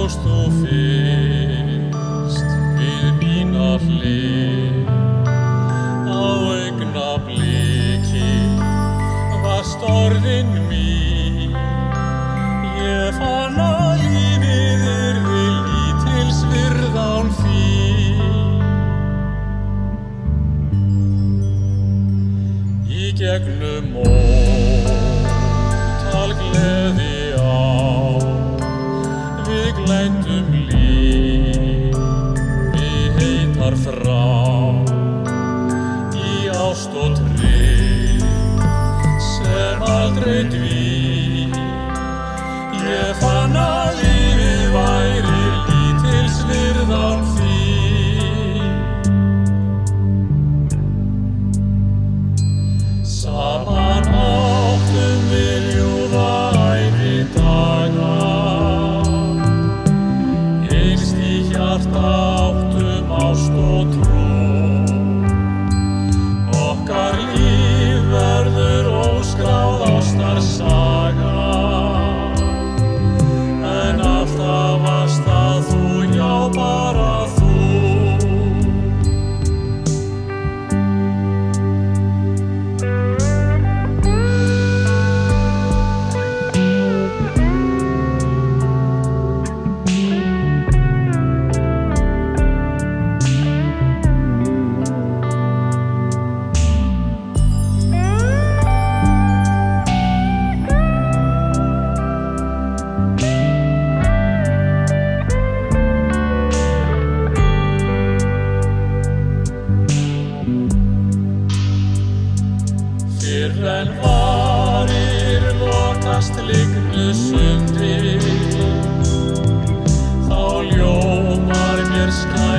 stóðst þú fyrst við mína hlið. Á augnabliki varst orðin mín. Ég fann að lífið yrði lítils virði án þín. Í gegnum ótal gleði við glæddum lífi heitar frá. Í ást og tryggð sem aldrei dvín. Ég fann að lífið væri lítils virði án þín. Saman áttum við ljúfa ævidaga. Innst í hjarta áttum ást og trú. Okkar líf verður óskráð ástarsaga. En alltaf varst það þú, já bara þú. Fyrr en varir lokast lygnu sundri, þá ljómar mér skært